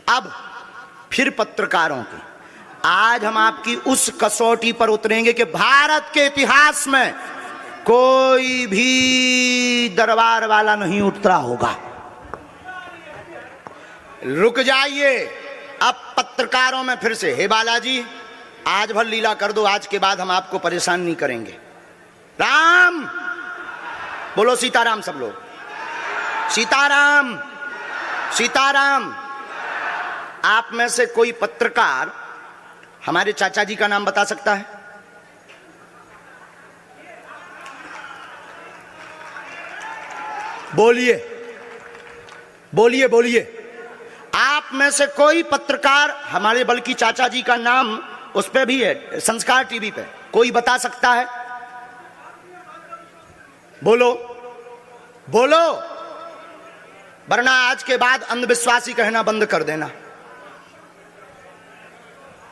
अब फिर पत्रकारों की, आज हम आपकी उस कसौटी पर उतरेंगे कि भारत के इतिहास में कोई भी दरबार वाला नहीं उतरा होगा। रुक जाइए, अब पत्रकारों में फिर से, हे बालाजी आज भर लीला कर दो, आज के बाद हम आपको परेशान नहीं करेंगे। राम बोलो, सीताराम सब लोग, सीताराम सीताराम। आप में से कोई पत्रकार हमारे चाचा जी का नाम बता सकता है? बोलिए बोलिए बोलिए। आप में से कोई पत्रकार हमारे बल्कि चाचा जी का नाम उस पे भी है, संस्कार टीवी पे, कोई बता सकता है? बोलो बोलो, वरना आज के बाद अंधविश्वासी कहना बंद कर देना।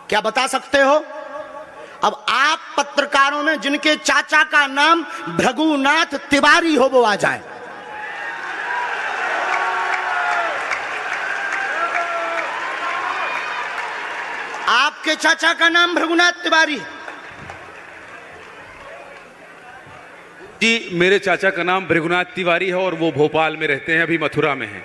क्या बता सकते हो? अब आप पत्रकारों में जिनके चाचा का नाम भृगुनाथ तिवारी हो वो आ जाए। आपके चाचा का नाम भृगुनाथ तिवारी? जी, मेरे चाचा का नाम भृगुनाथ तिवारी है और वो भोपाल में रहते हैं, अभी मथुरा में हैं।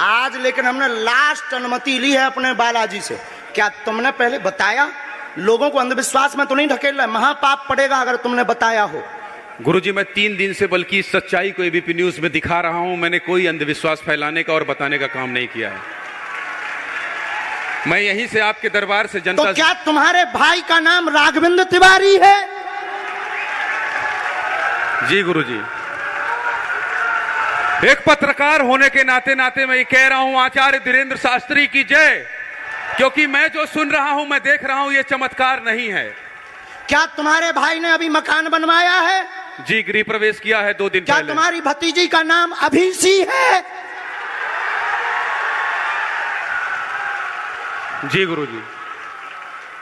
आज लेकिन हमने लास्ट अनुमति ली है अपने बालाजी से। क्या तुमने पहले बताया? लोगों को अंधविश्वास में तो नहीं ढकेल रहा, महापाप पड़ेगा अगर तुमने बताया हो। गुरुजी, मैं 3 दिन से बल्कि सच्चाई को एबीपी न्यूज में दिखा रहा हूं। मैंने कोई अंधविश्वास फैलाने का और बताने का काम नहीं किया है। मैं यहीं से आपके दरबार से जनता। तो क्या तुम्हारे भाई का नाम राघवेंद्र तिवारी है? जी गुरुजी, एक पत्रकार होने के नाते नाते मैं ये कह रहा हूं, आचार्य धीरेन्द्र शास्त्री की जय। क्योंकि मैं जो सुन रहा हूं, मैं देख रहा हूं, ये चमत्कार नहीं है। क्या तुम्हारे भाई ने अभी मकान बनवाया है? जी, गृह प्रवेश किया है 2 दिन क्या पहले। तुम्हारी भतीजी का नाम अभिषी है? जी गुरुजी।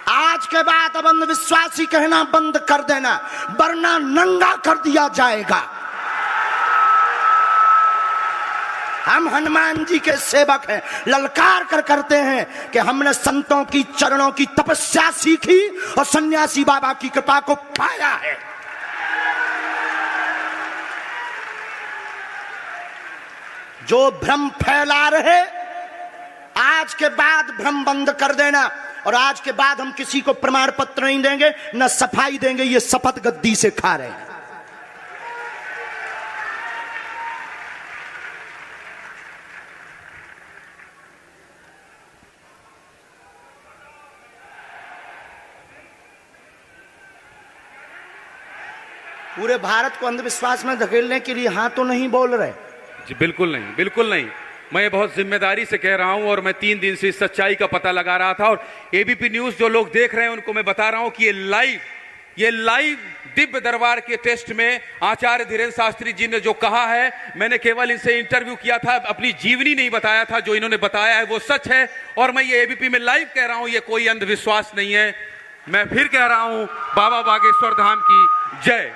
आज के बाद अब अंधविश्वासी कहना बंद कर देना, वरना नंगा कर दिया जाएगा। हम हनुमान जी के सेवक हैं, ललकार कर करते हैं कि हमने संतों की चरणों की तपस्या सीखी और सन्यासी बाबा की कृपा को पाया है। जो भ्रम फैला रहे, आज के बाद भ्रम बंद कर देना। और आज के बाद हम किसी को प्रमाण पत्र नहीं देंगे, न सफाई देंगे, ये शपथ गद्दी से खा रहे हैं। पूरे भारत को अंधविश्वास में धकेलने के लिए हाँ तो नहीं बोल रहे? जी बिल्कुल नहीं, बिल्कुल नहीं। मैं बहुत जिम्मेदारी से कह रहा हूं और मैं 3 दिन से इस सच्चाई का पता लगा रहा था। और एबीपी न्यूज जो लोग देख रहे हैं उनको मैं बता रहा हूं कि ये लाइव दिव्य दरबार के टेस्ट में आचार्य धीरेन्द्र शास्त्री जी ने जो कहा है, मैंने केवल इनसे इंटरव्यू किया था, अपनी जीवनी नहीं बताया था। जो इन्होंने बताया है वो सच है और मैं ये एबीपी में लाइव कह रहा हूं, ये कोई अंधविश्वास नहीं है। मैं फिर कह रहा हूं, बाबा बागेश्वर धाम की जय।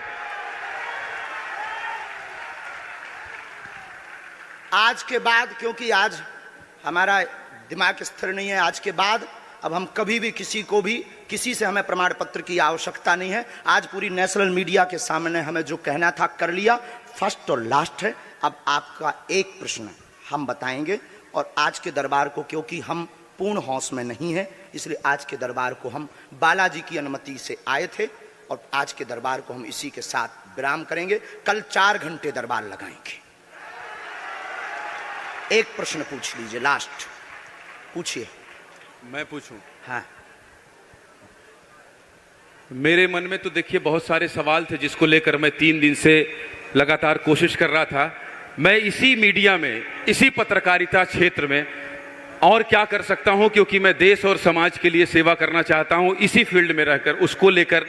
आज के बाद, क्योंकि आज हमारा दिमाग स्थिर नहीं है, आज के बाद अब हम कभी भी किसी से हमें प्रमाण पत्र की आवश्यकता नहीं है। आज पूरी नेशनल मीडिया के सामने हमें जो कहना था कर लिया, फर्स्ट और लास्ट है। अब आपका एक प्रश्न हम बताएंगे और आज के दरबार को, क्योंकि हम पूर्ण होश में नहीं है, इसलिए आज के दरबार को हम बालाजी की अनुमति से आए थे और आज के दरबार को हम इसी के साथ विराम करेंगे। कल 4 घंटे दरबार लगाएंगे। एक प्रश्न पूछ लीजिए, लास्ट पूछिए। मैं पूछूं? हाँ। मेरे मन में तो देखिए बहुत सारे सवाल थे जिसको लेकर मैं 3 दिन से लगातार कोशिश कर रहा था। मैं इसी मीडिया में, इसी पत्रकारिता क्षेत्र में और क्या कर सकता हूं, क्योंकि मैं देश और समाज के लिए सेवा करना चाहता हूं इसी फील्ड में रहकर। उसको लेकर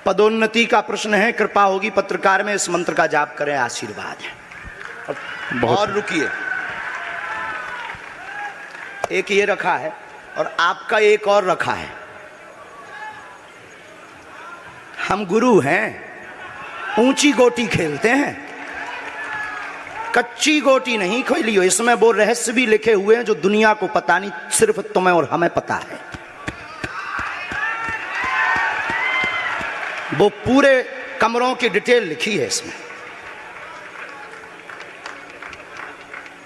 पदोन्नति का प्रश्न है, कृपा होगी पत्रकार में, इस मंत्र का जाप करें, आशीर्वाद है। और रुकिए, एक ये रखा है और आपका एक और रखा है। हम गुरु हैं, ऊंची गोटी खेलते हैं, कच्ची गोटी नहीं खेली हो। इसमें वो रहस्य भी लिखे हुए हैं जो दुनिया को पता नहीं, सिर्फ तुम्हें और हमें पता है। वो पूरे कमरों की डिटेल लिखी है इसमें,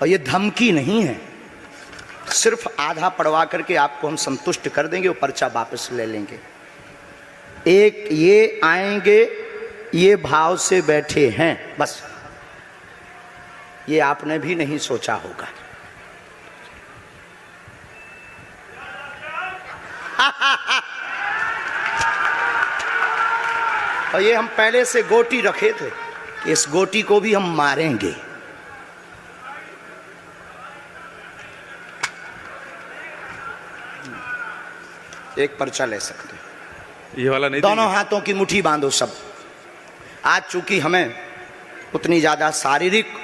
और ये धमकी नहीं है। सिर्फ आधा पढ़वा करके आपको हम संतुष्ट कर देंगे, वो पर्चा वापस ले लेंगे। एक ये आएंगे, ये भाव से बैठे हैं, बस ये आपने भी नहीं सोचा होगा। और ये हम पहले से गोटी रखे थे कि इस गोटी को भी हम मारेंगे। एक पर्चा ले सकते हैं, ये वाला नहीं दोनों देंगे? हाथों की मुट्ठी बांधो सब। आज चूंकि हमें उतनी ज्यादा शारीरिक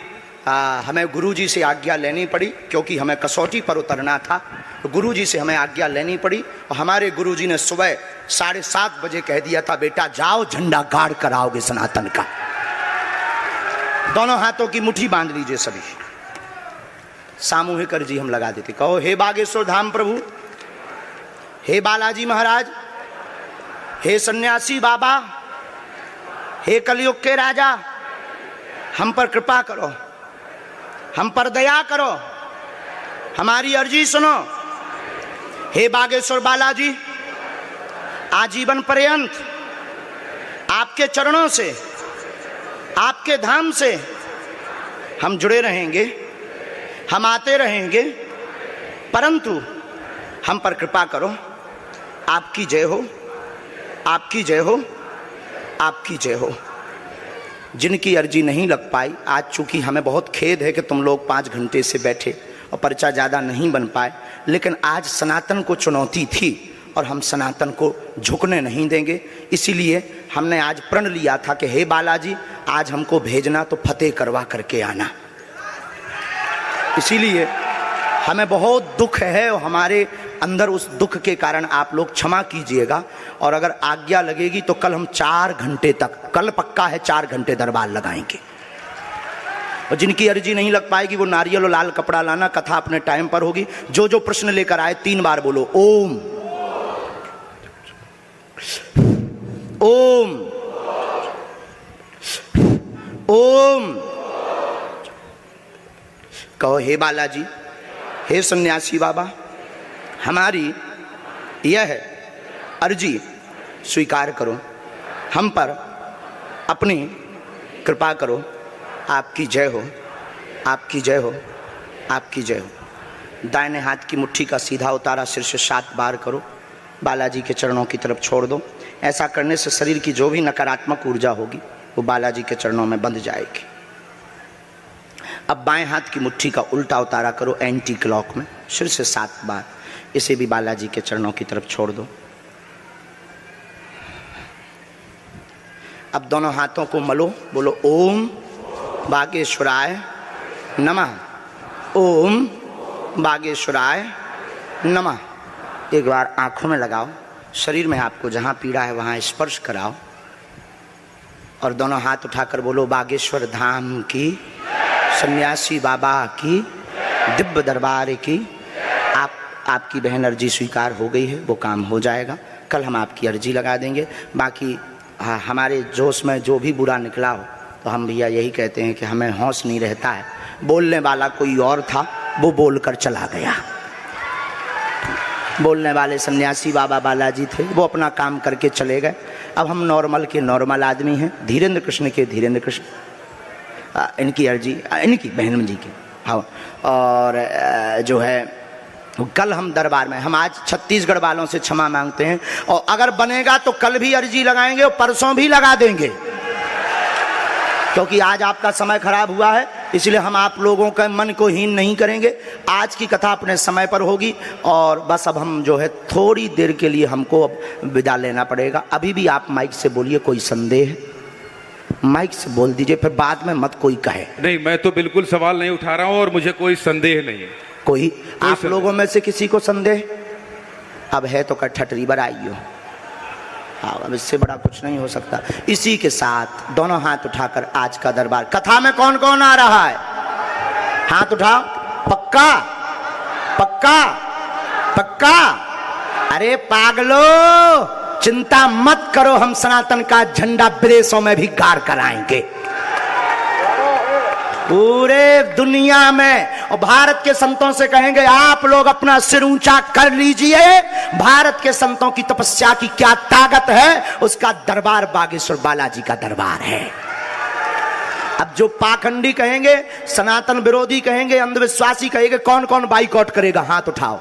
हमें गुरुजी से आज्ञा लेनी पड़ी, क्योंकि हमें कसौटी पर उतरना था, तो गुरुजी से हमें आज्ञा लेनी पड़ी। और हमारे गुरुजी ने सुबह 7:30 बजे कह दिया था, बेटा जाओ झंडा गाड़ कर आओगे सनातन का। दोनों हाथों की मुट्ठी बांध लीजिए सभी। सामूहिक अर्जी हम लगा देते। कहो, हे बागेश्वर धाम प्रभु, हे बालाजी महाराज, हे सन्यासी बाबा, हे कलयुग के राजा, हम पर कृपा करो, हम पर दया करो, हमारी अर्जी सुनो। हे बागेश्वर बालाजी, आजीवन पर्यंत आपके चरणों से, आपके धाम से हम जुड़े रहेंगे, हम आते रहेंगे, परंतु हम पर कृपा करो। आपकी जय हो, आपकी जय हो, आपकी जय हो। जिनकी अर्जी नहीं लग पाई, आज चूंकि हमें बहुत खेद है कि तुम लोग 5 घंटे से बैठे और पर्चा ज़्यादा नहीं बन पाए, लेकिन आज सनातन को चुनौती थी और हम सनातन को झुकने नहीं देंगे। इसीलिए हमने आज प्रण लिया था कि हे बालाजी, आज हमको भेजना तो फतेह करवा करके आना। इसीलिए हमें बहुत दुख है और हमारे अंदर उस दुख के कारण आप लोग क्षमा कीजिएगा। और अगर आज्ञा लगेगी तो कल हम 4 घंटे तक, कल पक्का है 4 घंटे दरबार लगाएंगे। और जिनकी अर्जी नहीं लग पाएगी वो नारियल और लाल कपड़ा लाना, कथा अपने टाइम पर होगी। जो जो प्रश्न लेकर आए 3 बार बोलो ओम, ओम, ओम। कहो, हे बालाजी, हे सन्यासी बाबा, हमारी यह अर्जी स्वीकार करो, हम पर अपनी कृपा करो। आपकी जय हो, आपकी जय हो, आपकी जय हो। दाहिने हाथ की मुट्ठी का सीधा उतारा सिर से 7 बार करो, बालाजी के चरणों की तरफ छोड़ दो। ऐसा करने से शरीर की जो भी नकारात्मक ऊर्जा होगी वो बालाजी के चरणों में बंध जाएगी। अब बाएं हाथ की मुट्ठी का उल्टा उतारा करो एंटी क्लॉक में, सिर से 7 बार। इसे भी बालाजी के चरणों की तरफ छोड़ दो। अब दोनों हाथों को मलो, बोलो ओम बागेश्वराय नमः, ओम बागेश्वराय नमः। एक बार आंखों में लगाओ, शरीर में आपको जहां पीड़ा है वहां स्पर्श कराओ और दोनों हाथ उठाकर बोलो बागेश्वर धाम की, सन्यासी बाबा की, दिव्य दरबार की। आपकी बहन अर्जी स्वीकार हो गई है, वो काम हो जाएगा। कल हम आपकी अर्जी लगा देंगे। बाकी हमारे जोश में जो भी बुरा निकला हो तो हम भैया यही कहते हैं कि हमें होश नहीं रहता है। बोलने वाला कोई और था, वो बोलकर चला गया। बोलने वाले सन्यासी बाबा बालाजी थे, वो अपना काम करके चले गए। अब हम नॉर्मल के नॉर्मल आदमी हैं, धीरेन्द्र कृष्ण के धीरेन्द्र कृष्ण। इनकी अर्जी, इनकी बहन जी की, हाँ। और जो है कल हम दरबार में, हम आज छत्तीसगढ़ वालों से क्षमा मांगते हैं और अगर बनेगा तो कल भी अर्जी लगाएंगे और परसों भी लगा देंगे, क्योंकि आज आपका समय खराब हुआ है। इसलिए हम आप लोगों के मन को हीन नहीं करेंगे। आज की कथा अपने समय पर होगी और बस अब हम जो है थोड़ी देर के लिए हमको अब विदा लेना पड़ेगा। अभी भी आप माइक से बोलिए, कोई संदेह माइक से बोल दीजिए, फिर बाद में मत कोई कहे। नहीं, मैं तो बिल्कुल सवाल नहीं उठा रहा हूं और मुझे कोई संदेह नहीं है। कोई आप लोगों में से किसी को संदेह? अब है तो कठठरी बर आइयो। हाँ, अब इससे बड़ा कुछ नहीं हो सकता। इसी के साथ दोनों हाथ उठाकर आज का दरबार, कथा में कौन कौन आ रहा है? हाथ उठाओ। पक्का पक्का पक्का? अरे पागलो, चिंता मत करो, हम सनातन का झंडा विदेशों में भी गाड़ कर आएंगे, पूरे दुनिया में। और भारत के संतों से कहेंगे आप लोग अपना सिर ऊंचा कर लीजिए, भारत के संतों की तपस्या की क्या ताकत है, उसका दरबार बागेश्वर बालाजी का दरबार है। अब जो पाखंडी कहेंगे, सनातन विरोधी कहेंगे, अंधविश्वासी कहेंगे, कौन कौन बाइकआउट करेगा? हाथ उठाओ।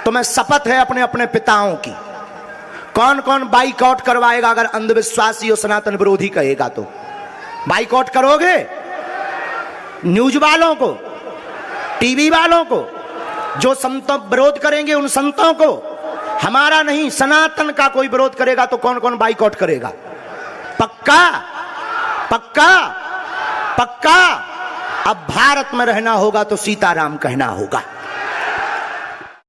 तुम्हें शपथ है अपने अपने पिताओं की, कौन कौन बाइकआउट करवाएगा? अगर अंधविश्वासी और सनातन विरोधी कहेगा तो बाइकआउट करोगे? न्यूज वालों को, टीवी वालों को, जो संतों विरोध करेंगे उन संतों को, हमारा नहीं सनातन का कोई विरोध करेगा तो कौन कौन बाइकआउट करेगा? पक्का पक्का पक्का? अब भारत में रहना होगा तो सीताराम कहना होगा।